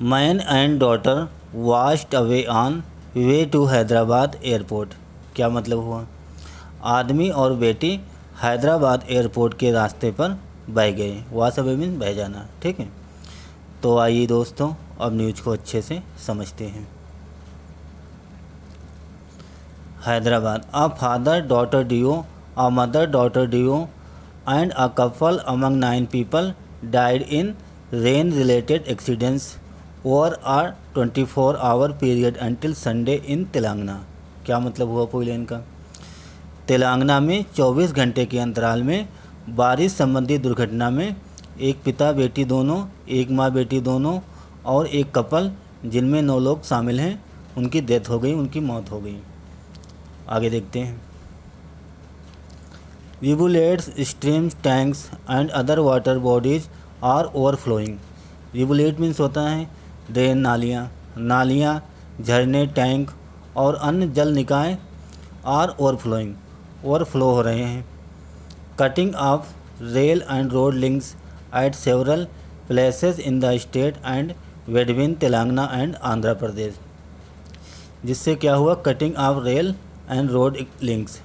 Man and daughter washed away on way to Hyderabad airport. क्या मतलब हुआ? आदमी और बेटी हैदराबाद एयरपोर्ट के रास्ते पर बह गए। वाश अवे मीन्स बह जाना। ठीक है, तो आइए दोस्तों अब न्यूज़ को अच्छे से समझते हैं। Hyderabad, a father daughter duo, a mother daughter duo and a couple among 9 people died in rain related accidents over a 24-hour period until Sunday in Telangana. क्या मतलब हुआ पूरे इनका? तेलंगाना में 24 घंटे के अंतराल में बारिश संबंधी दुर्घटना में एक पिता बेटी दोनों, एक माँ बेटी दोनों और एक कपल जिनमें 9 लोग शामिल हैं, उनकी डेथ हो गई, उनकी मौत हो गई। आगे देखते हैं। Rivulets, streams, tanks and other water bodies are overflowing. Rivulet means होता है ड्रेन, नालियाँ, झरने, टैंक और अन्य जल निकाय आर ओवरफ्लो हो रहे हैं। Cutting of rail and road links at several places in the state and between Telangana and Andhra Pradesh. जिससे क्या हुआ? Cutting of rail and road links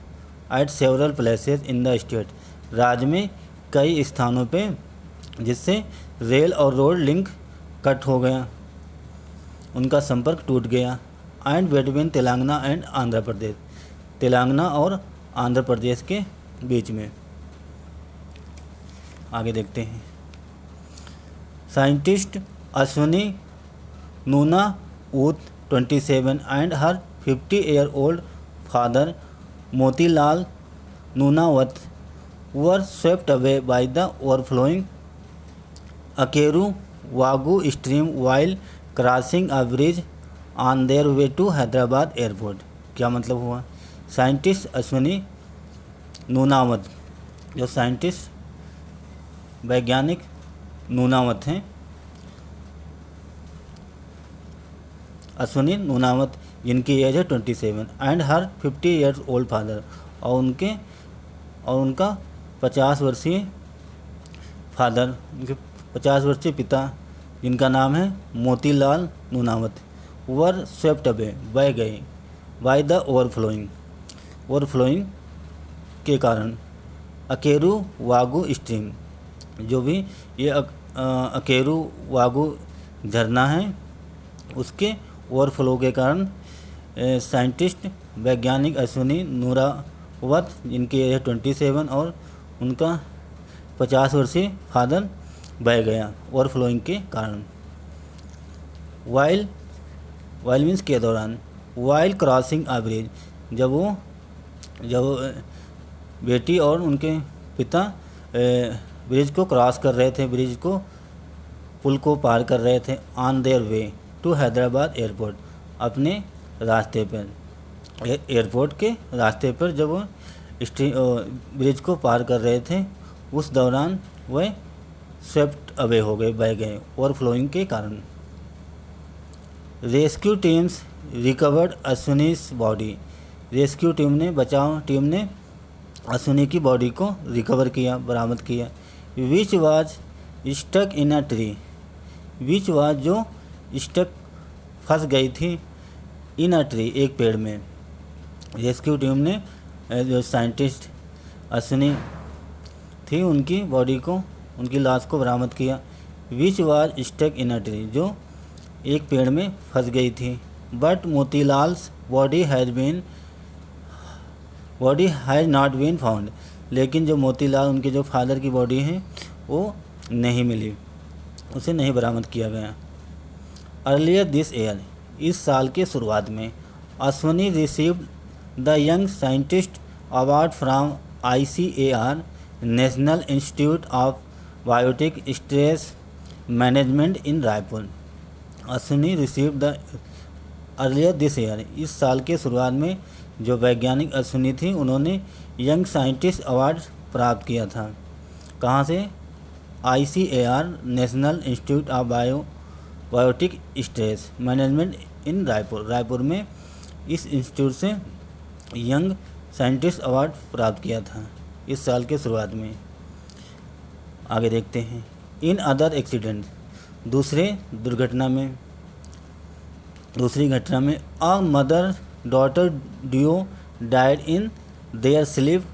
at several places in the state. राज्य में कई स्थानों पे जिससे रेल और रोड लिंक कट हो गया, उनका संपर्क टूट गया। And between Telangana and Andhra Pradesh, Telangana और आंध्र प्रदेश के बीच में। आगे देखते हैं। Scientist Ashwini Nunavat 27 and her 50-year-old father Motilal Nunavat were swept away by the overflowing Akeru Wagu stream while crossing a bridge on their way to Hyderabad airport. क्या मतलब हुआ? साइंटिस्ट अश्विनी नूनावत, जो साइंटिस्ट वैज्ञानिक नूनावत हैं, अश्विनी नूनावत, जिनकी एज है 27 एंड हर 50-year-old फादर, और उनका 50 वर्षीय फादर, उनके 50 वर्षीय पिता, जिनका नाम है मोतीलाल नूनावत, वर स्वेप्ट अवे, बह गए, बाय द ओवरफ्लोइंग के कारण, अकेरू वागू स्ट्रीम, जो भी ये अकेरू वागू झरना है, उसके ओवरफ्लो के कारण साइंटिस्ट वैज्ञानिक अश्विनी नूनावत, जिनकी एज 27 और उनका 50 वर्षीय फादर बह गया ओवरफ्लोइंग के कारण। वाइल मीन्स के दौरान, वाइल क्रॉसिंग अ ब्रिज, जब बेटी और उनके पिता ब्रिज को क्रॉस कर रहे थे, पुल को पार कर रहे थे। On their way to Hyderabad airport, अपने रास्ते पर, एयरपोर्ट के रास्ते पर जब वो ब्रिज को पार कर रहे थे, उस दौरान वह स्वेप्ट अवे हो गए, बह गए ओवरफ्लोइंग के कारण। Rescue teams recovered Ashwini's body. Rescue team ने, बचाव टीम ने अश्विनी की बॉडी को रिकवर किया, बरामद किया। Which was stuck in a tree, which was जो स्टक फंस गई थी, इन अ ट्री एक पेड़ में। रेस्क्यू टीम ने, जो साइंटिस्ट अश्विनी थी, उनकी बॉडी को, उनकी लाश को बरामद किया। Which was stuck in a tree, जो एक पेड़ में फंस गई थी। But Motilal's body has not been found, लेकिन जो मोतीलाल, उनके जो फादर की बॉडी है, वो नहीं मिली, उसे नहीं बरामद किया गया। अर्लियर दिस ईयर, इस साल के शुरुआत में, Ashwini received the young scientist award from ICAR, national institute of biotic stress management in Raipur. Ashwini received the earlier this year, इस साल के शुरुआत में जो वैज्ञानिक अश्विनी थी, उन्होंने यंग साइंटिस्ट अवार्ड प्राप्त किया था। कहाँ से? ICAR, national institute of biotic stress management in Raipur. Raipur में इस इंस्टीट्यूट से यंग साइंटिस्ट अवार्ड प्राप्त किया था इस साल के शुरुआत में। आगे देखते हैं। इन अदर एक्सीडेंट, दूसरे दुर्घटना में दूसरी घटना में a mother daughter duo died in their sleep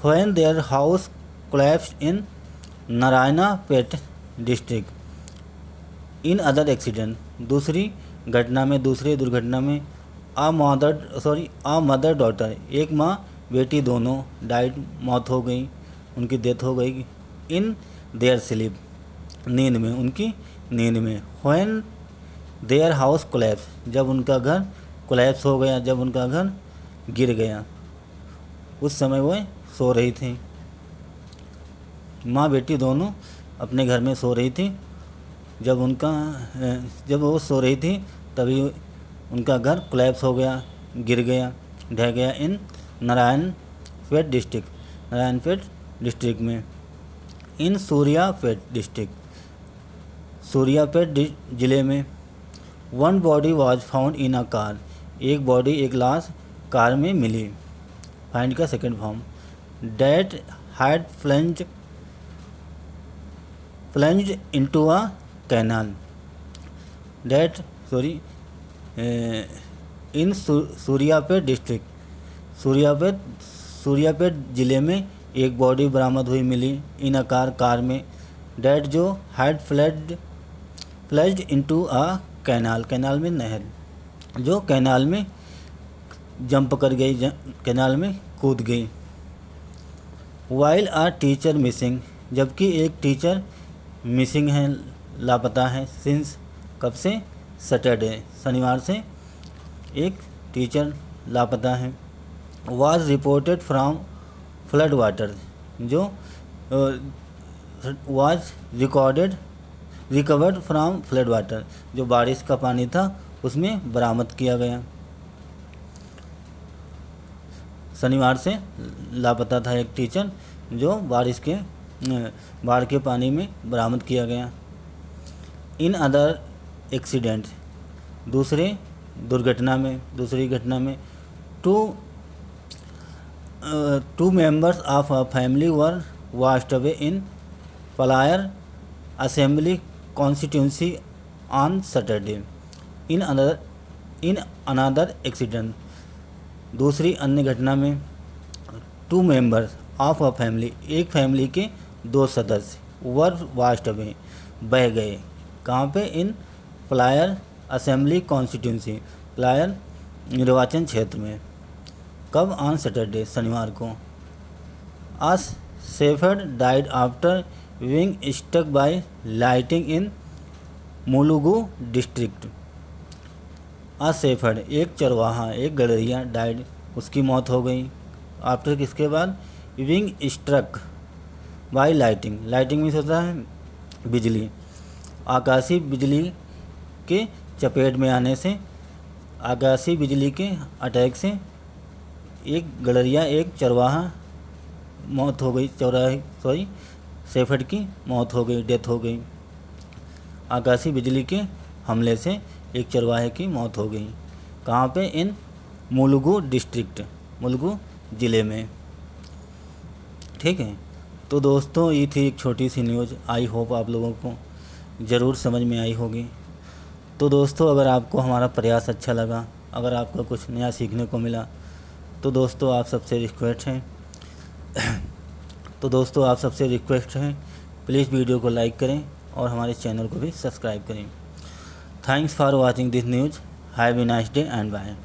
when their house collapsed in Narayanpet district in other accident. दूसरी घटना में, दूसरी दुर्घटना में अ मदर डॉटर, एक माँ बेटी दोनों, डाइड मौत हो गई, उनकी डेथ हो गई, इन देयर स्लीप नींद में, उनकी नींद में, व्हेन देयर हाउस कोलैप्स, जब उनका घर कोलैप्स हो गया, जब उनका घर गिर गया, उस समय वह सो रही थी। माँ बेटी दोनों अपने घर में सो रही थी। जब वो सो रही थी तभी उनका घर कोलैप्स हो गया, गिर गया, ढह गया इन नारायणपेट डिस्ट्रिक्ट में, इन सूर्यापेट डिस्ट्रिक्ट, सूर्यापेट ज़िले में। One body was found in a car, एक बॉडी, एक लाश कार में मिली। फाइंड का second form, that had plunged into a canal, in Suryapet district, Suryapet ज़िले में एक बॉडी बरामद हुई, मिली, इन अ कार में, डेट जो had plunged into a canal में नहर, जो कैनाल में जंप कर गई, कैनाल में कूद गई। वाइल अ टीचर मिसिंग, जबकि एक टीचर मिसिंग है, लापता है, सिंस, कब से, सैटरडे, शनिवार से एक टीचर लापता है। Was reported from flood water, जो was recovered from flood water, जो बारिश का पानी था उसमें बरामद किया गया। शनिवार से लापता था एक टीचर, जो बाढ़ के पानी में बरामद किया गया। इन अदर एक्सीडेंट, दूसरी घटना में two members of a family were washed away in Palair assembly constituency on Saturday. In another accident, दूसरी अन्य घटना में two members of a family, एक फैमिली के दो सदस्य, वर वाश्ड अवे, बह गए, कहाँ पे, in Palair assembly constituency, Palair निर्वाचन क्षेत्र में, कब, ऑन सैटरडे, शनिवार को। A shepherd died after being stuck by lighting in Mulugu district. A shepherd, एक चरवाहा, एक गड़रिया, डाइड, उसकी मौत हो गई, आफ्टर, किसके बाद, बीइंग स्ट्रक बाय लाइटिंग में होता है बिजली, आकाशीय बिजली के चपेट में आने से, आकाशीय बिजली के अटैक से एक गड़रिया, एक चरवाहा मौत हो गई, शेफर्ड की मौत हो गई, डेथ हो गई। आकाशीय बिजली के हमले से एक चरवाहे की मौत हो गई, कहाँ पे, इन मुलुगु डिस्ट्रिक्ट, मुलुगु ज़िले में। ठीक है, तो दोस्तों ये थी एक छोटी सी न्यूज़, आई होप आप लोगों को ज़रूर समझ में आई होगी। तो दोस्तों अगर आपको हमारा प्रयास अच्छा लगा, अगर आपको कुछ नया सीखने को मिला, तो दोस्तों आप सबसे रिक्वेस्ट है प्लीज़ वीडियो को लाइक करें और हमारे चैनल को भी सब्सक्राइब करें। Thanks for watching this news, have a nice day and bye.